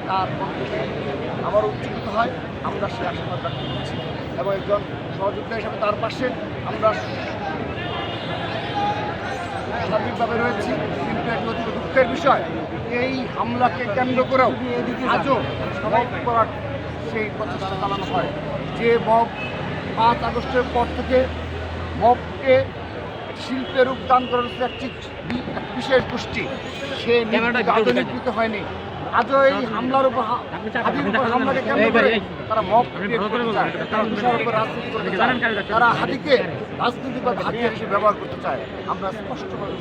তার আমার উচ্চকিত হয়, আমরা সে আশীর্বাদ ব্যক্ত করছি এবং একজন সহযোদ্ধা হিসাবে তার পাশে আমরা সার্বিকভাবে রয়েছি। কিন্তু একটি অতি দুঃখের বিষয়, এই হামলাকে কেন্দ্র করেও আজও মব করার সেই প্রচেষ্টা চালানো হয়। যে মব 5 আগস্টের পর থেকে মবকে শিল্পের রূপ দান করার একটি বিশেষ গোষ্ঠী, সে আজও নিবৃত্ত হয়নি। আজও এই হামলার উপর হামলাকে কেন্দ্র করে তারা মব করতে চায়, তারা তুষার উপর রাজনীতি করতে চায়, তারা হাতিকে রাজনৈতিকভাবে হাতিয়ার হিসেবে ব্যবহার করতে চায়। আমরা স্পষ্টভাবে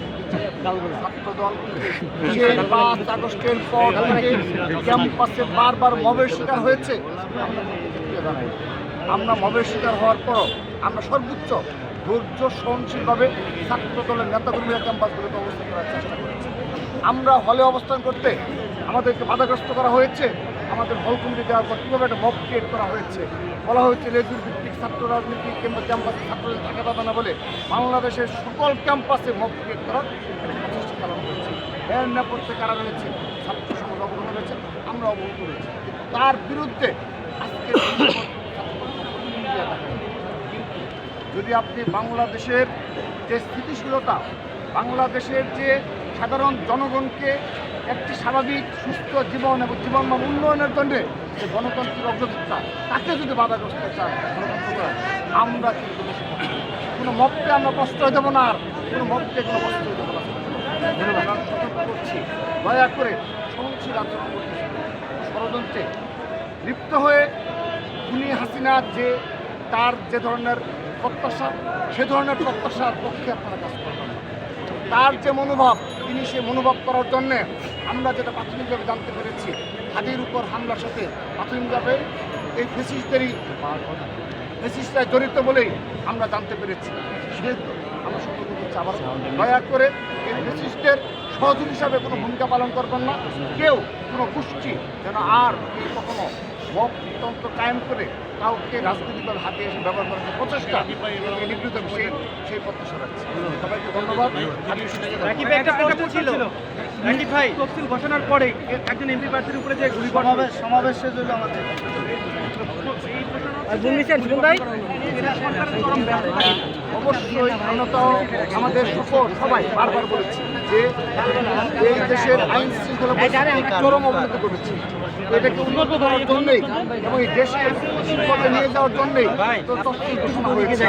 ছাত্রদল সেই 5 আগস্টের পর থেকে ক্যাম্পাসে বারবার মবের শিকার হয়েছে। আমরা মবের শিকার হওয়ার পরও আমরা সর্বোচ্চ ধৈর্য সহনশীলভাবে ছাত্র দলের নেতাকর্মীরা ক্যাম্পাসগুলোতে অবস্থান করার চেষ্টা করেছি। আমরা হলে অবস্থান করতে আমাদেরকে বাধাগ্রস্ত করা হয়েছে। আমাদের হল কমিটি দেওয়ার পর কীভাবে একটা মব ক্রিয়েট করা হয়েছে, বলা হয়েছে লেজুর ভিত্তিক ছাত্র রাজনীতি কিংবা ক্যাম্পাসে ছাত্রদের থাকা যাবে না বলে বাংলাদেশের সকল ক্যাম্পাসে মব ক্রিয়েট করার একটা প্রচেষ্টা চালানো হয়েছে। এর নেপথ্যে কারা রয়েছে, ছাত্র সমাজ অবগত রয়েছে, আমরা অবগত রয়েছি। তার বিরুদ্ধে আজকে যদি আপনি বাংলাদেশের যে স্থিতিশীলতা, বাংলাদেশের যে সাধারণ জনগণকে একটি স্বাভাবিক সুস্থ জীবন এবং জীবনমান উন্নয়নের জন্যে যে গণতান্ত্রিক অগ্রযাত্রা, তাকে যদি বাধাগ্রস্ত চান আমরা কিন্তু কোনো মতকে আমরা প্রশ্রয় দেবো না, আর কোনো মতকে কোনো প্রশ্রয় দেবো না। আমরা সতর্ক করছি, দয়া করে সহনশীল আচরণ করতে ষড়যন্ত্রে লিপ্ত হয়ে খুনি হাসিনার যে তার যে ধরনের প্রত্যাশা, সে ধরনের প্রত্যাশার পক্ষে আপনারা কাজ করবেন। তার যে মনোভাব, তিনি সে মনোভাব করার জন্যে আমরা যেটা প্রাথমিকভাবে জানতে পেরেছি, হাদির উপর হামলার সাথে প্রাথমিকভাবে এই ফেসিস্টরা জড়িত বলেই আমরা জানতে পেরেছি। সেহেতু আমরা সতর্ক করছি, আবার দয়া করে এই ফেসিস্টের সহযোগী হিসাবে কোনো ভূমিকা পালন করবেন না। কেউ কোনো গোষ্ঠী যেন আর এই কখনো মততন্ত্র কায়েম করে কাউকে রাজনৈতিকভাবে হাতে এসে ব্যবহার করার যে প্রচেষ্টা নিবৃত সেই প্রত্যাশা রাখছি। সবাইকে ধন্যবাদ। তফসিল ঘোষণার পরে একজন এমপি প্রার্থীর উপরে যে গুলি সমাবেশ শেষ হলো আমাদের অবশ্যই আমরা তো আমাদের সবাই বারবার বলেছি যে এই দেশের আইন শৃঙ্খলা চরম অবনতি করেছে। এটাকে উন্নত করার জন্যই এবং এই দেশকে সুশৃঙ্খলে নিয়ে যাওয়ার জন্যই তো তফসিল ঘোষণা হয়েছে।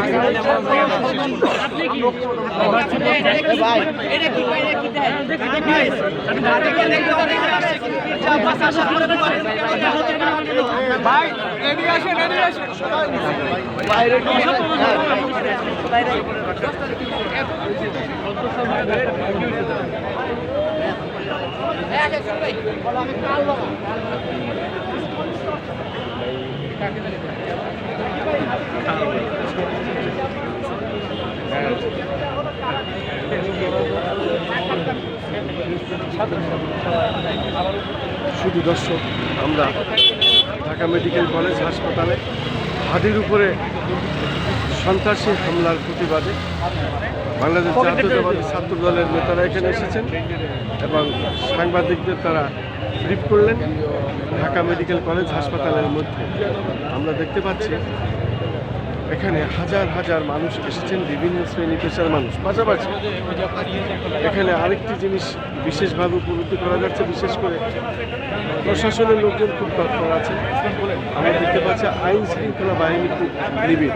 ভাই এদিকে আসেন, এদিকে আসেন। বাইরে শুধু দর্শক, আমরা ঢাকা মেডিকেল কলেজ হাসপাতালে হাদির উপরে সন্ত্রাসী হামলার প্রতিবাদে বাংলাদেশ জাতীয়তাবাদী ছাত্র দলের নেতারা এখানে এসেছেন এবং সাংবাদিকদের তারা ব্রিফ করলেন। ঢাকা মেডিকেল কলেজ হাসপাতালের মধ্যে আমরা দেখতে পাচ্ছি এখানে হাজার হাজার মানুষ এসেছেন, বিভিন্ন শ্রেণী পেশার মানুষ। পাশাপাশি এখানে আরেকটি জিনিস বিশেষভাবে উপলব্ধি করা যাচ্ছে, বিশেষ করে প্রশাসনের লোকজন খুব তৎপর আছে। আমরা দেখতে পাচ্ছি আইন শৃঙ্খলা বাহিনী খুব নিবিড়।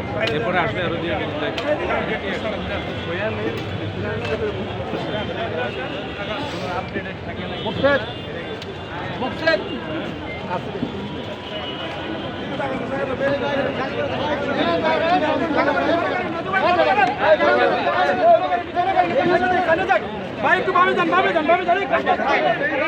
ভাই একটু ভাবে যান